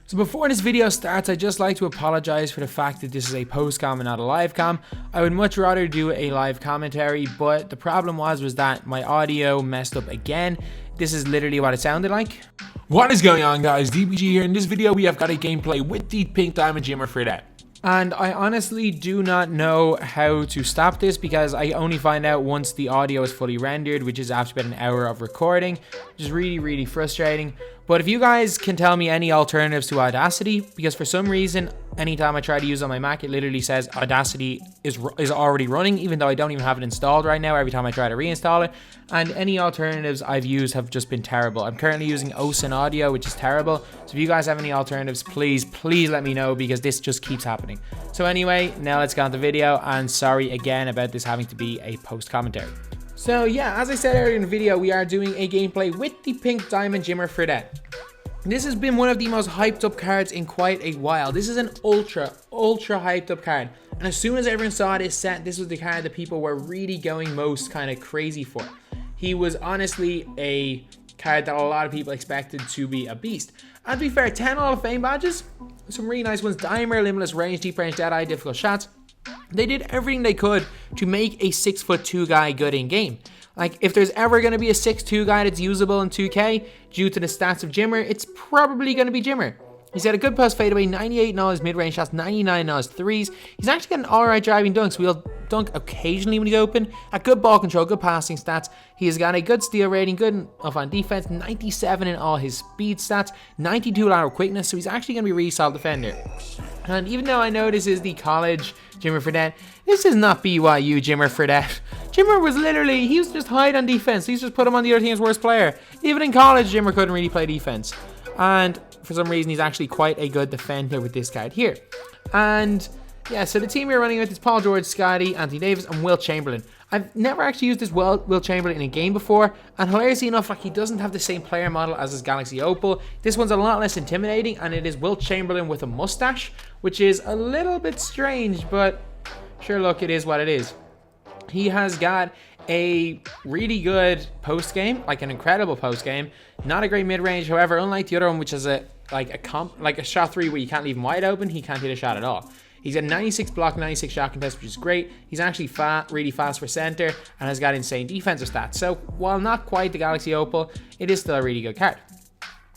So before this video starts, I'd just like to apologize for the fact that this is a post-com and not a live com. I would much rather do a live commentary, but the problem was that my audio messed up again. This is literally what it sounded like. What is going on, guys? DBG here. In this video, we have got a gameplay with the Pink Diamond Jimmer Fredette. And I honestly do not know how to stop this because I only find out once the audio is fully rendered, which is after about an hour of recording, which is really frustrating. But if you guys can tell me any alternatives to Audacity, because for some reason, anytime I try to use it on my Mac, it literally says Audacity is already running, even though I don't even have it installed right now every time I try to reinstall it. And any alternatives I've used have just been terrible. I'm currently using Osin Audio, which is terrible. So if you guys have any alternatives, please let me know because this just keeps happening. So anyway, now let's get on the video, and sorry again about this having to be a post commentary. So yeah, as I said earlier in the video, we are doing a gameplay with the Pink Diamond Jimmer Fredette. This has been one of the most hyped up cards in quite a while. This is an ultra hyped up card. And as soon as everyone saw this set, this was the card that people were really going most kind of crazy for. He was honestly a card that a lot of people expected to be a beast. And to be fair, 10 Hall of Fame badges, some really nice ones. Dimer, Limitless Range, Deep Range, Deadeye, Difficult Shots. They did everything they could to make a 6'2" guy good in game. Like, if there's ever going to be a 6'2" guy that's usable in 2K due to the stats of Jimmer, it's probably going to be Jimmer. He's got a good post fadeaway, 98 on his mid-range shots, 99 on his threes. He's actually got an alright driving dunk, so he'll dunk occasionally when he's open. A good ball control, good passing stats. He has got a good steal rating, good enough on defense, 97 in all his speed stats, 92 lateral quickness, so he's actually going to be a really solid defender. And even though I know this is the college Jimmer Fredette, this is not BYU Jimmer Fredette. Jimmer was literally, he was just hide on defense. He's just put him on the other team's worst player. Even in college, Jimmer couldn't really play defense. And for some reason, he's actually quite a good defender with this card here. And yeah, so the team we're running with is Paul George, Scotty, Anthony Davis, and Wilt Chamberlain. I've never actually used this Wilt Chamberlain in a game before, and hilariously enough, like, he doesn't have the same player model as his Galaxy Opal. This one's a lot less intimidating, and it is Wilt Chamberlain with a mustache, which is a little bit strange, but sure, look, it is what it is. He has got a really good post game, like an incredible post game. Not a great mid range, however, unlike the other one, which is a shot three where you can't leave him wide open, he can't hit a shot at all. He's got 96 block, 96 shot contest, which is great. He's actually really fast for center and has got insane defensive stats. So while not quite the Galaxy Opal, it is still a really good card.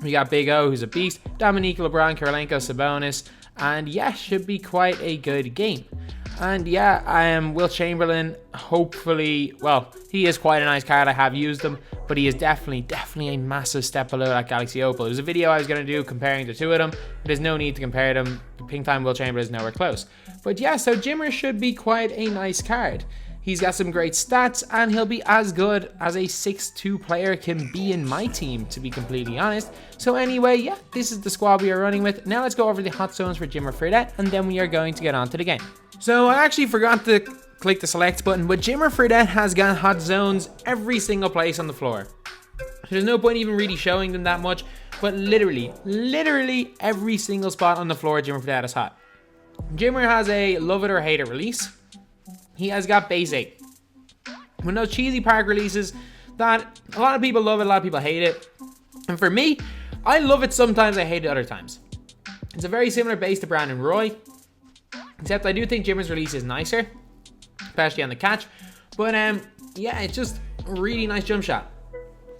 We got Big O, who's a beast, Dominique, LeBron, Kirilenko, Sabonis, and yeah, should be quite a good game. And yeah, Wilt Chamberlain, hopefully, well, he is quite a nice card. I have used him, but he is definitely a massive step below that Galaxy Opal. There's a video I was going to do comparing the two of them, but there's no need to compare them. The Pink Time Wilt Chamberlain is nowhere close. But yeah, so Jimmer should be quite a nice card. He's got some great stats, and he'll be as good as a 6'2" player can be in my team, to be completely honest. So anyway, yeah, this is the squad we are running with. Now let's go over the hot zones for Jimmer Fredette, and then we are going to get on to the game. So I actually forgot to click the select button, but Jimmer Fredette has got hot zones every single place on the floor. There's no point even really showing them that much, but literally every single spot on the floor, Jimmer Fredette is hot. Jimmer has a love it or hate it release. He has got base 8. With those cheesy park releases that a lot of people love it, a lot of people hate it. And for me, I love it sometimes, I hate it other times. It's a very similar base to Brandon Roy, except I do think Jimmer's release is nicer, especially on the catch. But yeah, it's just a really nice jump shot.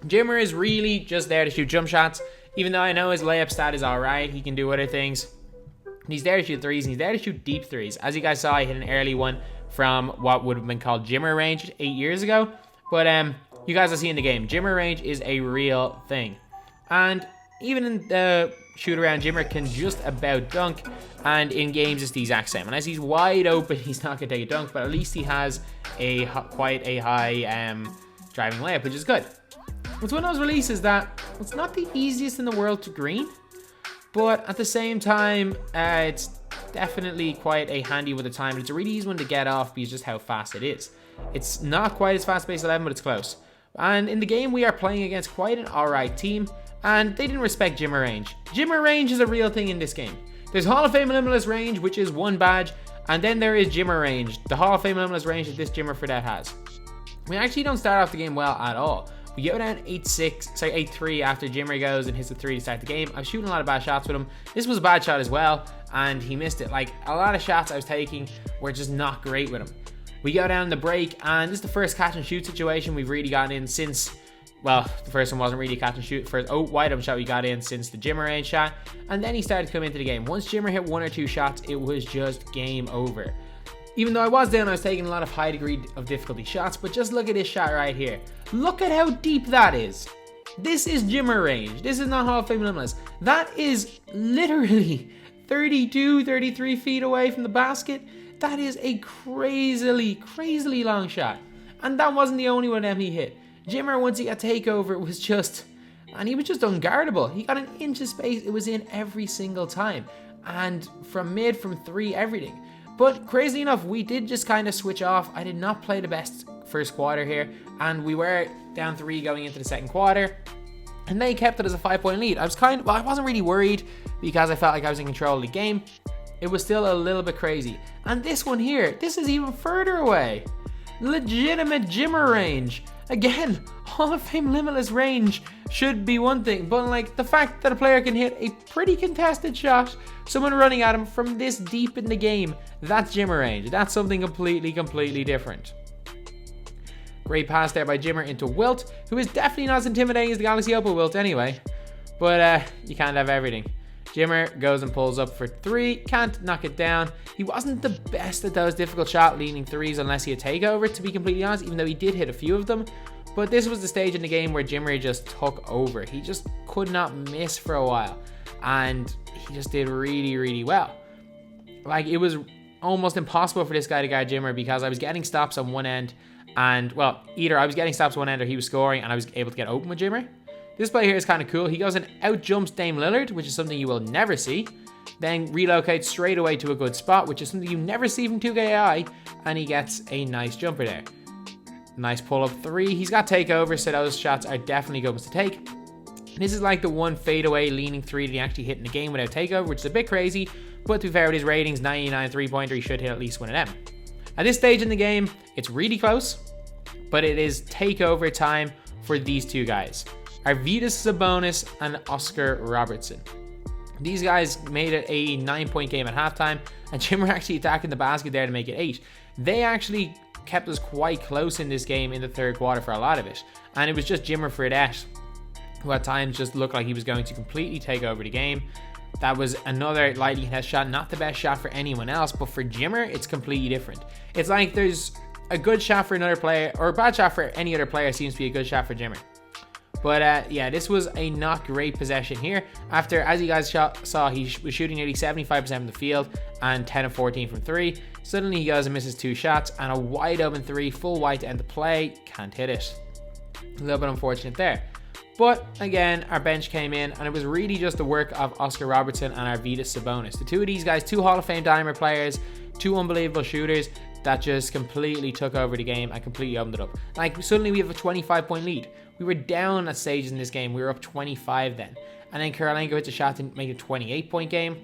Jimmer is really just there to shoot jump shots. Even though I know his layup stat is alright, he can do other things. He's there to shoot threes, and he's there to shoot deep threes. As you guys saw, I hit an early one from what would have been called Jimmer range 8 years ago. But you guys will see in the game, Jimmer range is a real thing. And even in the shoot around, Jimmer can just about dunk, and in games it's the exact same. Unless he's wide open, he's not going to take a dunk, but at least he has quite a high driving layup, which is good. It's one of those releases that it's not the easiest in the world to green, but at the same time, it's definitely quite a handy with the time. It's a really easy one to get off because just how fast it is. It's not quite as fast as 11, but it's close. And in the game, we are playing against quite an alright team, and they didn't respect Jimmer range. Jimmer range is a real thing in this game. There's Hall of Fame Limitless Range, which is one badge, and then there is Jimmer range, the Hall of Fame Limitless Range that this Jimmer Fredette has. We actually don't start off the game well at all. We go down 8-3 after Jimmer goes and hits the 3 to start the game. I was shooting a lot of bad shots with him. This was a bad shot as well, and he missed it. Like, a lot of shots I was taking were just not great with him. We go down the break, and this is the first catch and shoot situation we've really gotten in since, well, the first one wasn't really a catch and shoot. First wide open shot we got in since the Jimmer range shot, and then he started to come into the game. Once Jimmer hit 1 or 2 shots, it was just game over. Even though I was down, I was taking a lot of high degree of difficulty shots, but just look at this shot right here. Look at how deep that is. This is Jimmer range. This is not Hall of Fame Limitless. That is literally 32, 33 feet away from the basket. That is a crazily long shot. And that wasn't the only one he hit. Jimmer, once he got takeover, was just, and he was just unguardable. He got an inch of space. It was in every single time. And from mid, from 3, everything. But crazy enough, we did just kind of switch off. I did not play the best first quarter here. And we were down 3 going into the second quarter. And they kept it as a 5-point lead. I wasn't really worried because I felt like I was in control of the game. It was still a little bit crazy. And this one here, this is even further away. Legitimate Jimmer range. Again, Hall of Fame Limitless range should be one thing, but like the fact that a player can hit a pretty contested shot, someone running at him from this deep in the game, that's Jimmer range. That's something completely different. Great pass there by Jimmer into Wilt, who is definitely not as intimidating as the Galaxy Opal Wilt anyway, but you can't have everything. Jimmer goes and pulls up for 3, can't knock it down. He wasn't the best at those difficult shot leaning 3s unless he had takeover, to be completely honest, even though he did hit a few of them. But this was the stage in the game where Jimmer just took over. He just could not miss for a while, and he just did really well. Like, it was almost impossible for this guy to guard Jimmer because I was getting stops on one end, and well, either I was getting stops on one end or he was scoring and I was able to get open with Jimmer. This play here is kind of cool. He goes and out-jumps Dame Lillard, which is something you will never see. Then relocates straight away to a good spot, which is something you never see from 2KAI, and he gets a nice jumper there. Nice pull-up 3. He's got takeover, so those shots are definitely good ones to take. This is like the one fadeaway leaning 3 that he actually hit in the game without takeover, which is a bit crazy, but to be fair with his ratings, 99 3-pointer, he should hit at least one of them. At this stage in the game, it's really close, but it is takeover time for these two guys. Arvydas Sabonis and Oscar Robertson. These guys made it a 9-point game at halftime, and Jimmer actually attacking the basket there to make it 8. They actually kept us quite close in this game in the third quarter for a lot of it, and it was just Jimmer Fredette who at times just looked like he was going to completely take over the game. That was another lightly contested shot, not the best shot for anyone else, but for Jimmer, it's completely different. It's like there's a good shot for another player, or a bad shot for any other player seems to be a good shot for Jimmer. But yeah, this was a not great possession here. After, as you guys saw, he was shooting nearly 75% from the field and 10 of 14 from 3. Suddenly he goes and misses 2 shots and a wide open 3, full wide to end the play. Can't hit it. A little bit unfortunate there. But again, our bench came in and it was really just the work of Oscar Robertson and Arvydas Sabonis. The two of these guys, 2 Hall of Fame Dimer players, 2 unbelievable shooters that just completely took over the game and completely opened it up. Like, suddenly we have a 25-point lead. We were down at stages in this game. We were up 25 then. And then Karolinko hits a shot to make it a 28-point game.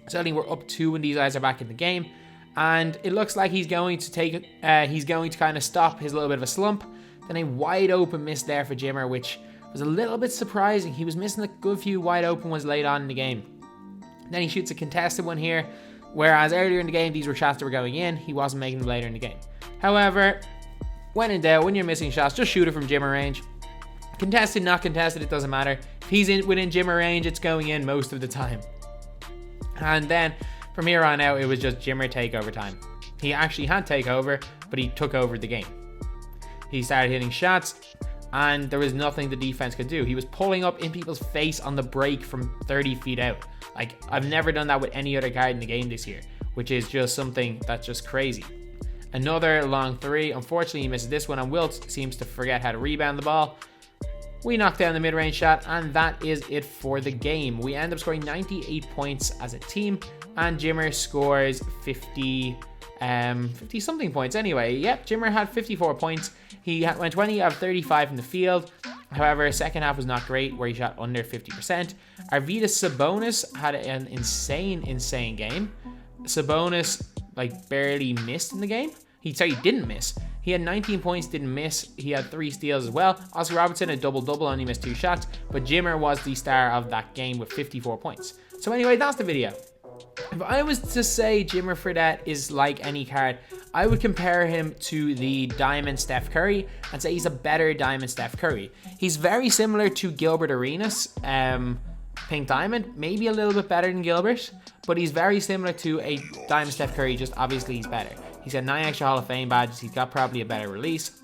Suddenly we're up 2 when these guys are back in the game. And it looks like he's going to kind of stop his little bit of a slump. Then a wide open miss there for Jimmer, which was a little bit surprising. He was missing a good few wide open ones late on in the game. Then he shoots a contested one here. Whereas earlier in the game, these were shots that were going in. He wasn't making them later in the game. However, when in doubt, when you're missing shots, just shoot it from Jimmer range. Contested, not contested, it doesn't matter. If he's within Jimmer range, it's going in most of the time. And then from here on out, it was just Jimmer takeover time. He actually had takeover, but he took over the game. He started hitting shots, and there was nothing the defense could do. He was pulling up in people's face on the break from 30 feet out. Like, I've never done that with any other guard in the game this year, which is just something that's just crazy. Another long 3. Unfortunately, he misses this one, and Wilt seems to forget how to rebound the ball. We knock down the mid-range shot, and that is it for the game. We end up scoring 98 points as a team, and Jimmer scores 50-something points anyway. Yep, Jimmer had 54 points. He went 20 out of 35 from the field. However, second half was not great, where he shot under 50%. Arvydas Sabonis had an insane game. Sabonis, like, barely missed in the game. He didn't miss. He had 19 points, didn't miss. He had 3 steals as well. Oscar Robertson, a double-double, only missed 2 shots. But Jimmer was the star of that game with 54 points. So anyway, that's the video. If I was to say Jimmer Fredette is like any card, I would compare him to the Diamond Steph Curry and say he's a better Diamond Steph Curry. He's very similar to Gilbert Arenas, Pink Diamond, maybe a little bit better than Gilbert, but he's very similar to a Diamond Steph Curry, just obviously he's better. He's got 9 extra Hall of Fame badges, he's got probably a better release.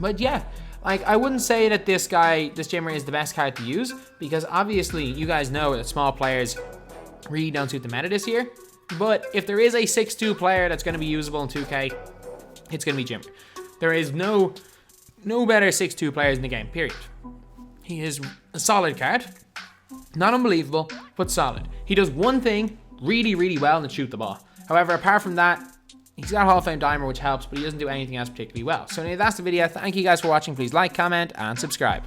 But yeah, like, I wouldn't say that this Jimmer is the best card to use, because obviously you guys know that small players really don't suit the meta this year. But if there is a 6'2 player that's going to be usable in 2K, it's going to be Jimmer. There is no better 6'2 players in the game, period. He is a solid card. Not unbelievable, but solid. He does one thing really, really well, and it's shoot the ball. However, apart from that, he's got Hall of Fame Dimer, which helps, but he doesn't do anything else particularly well. So anyway, that's the video. Thank you guys for watching. Please like, comment, and subscribe.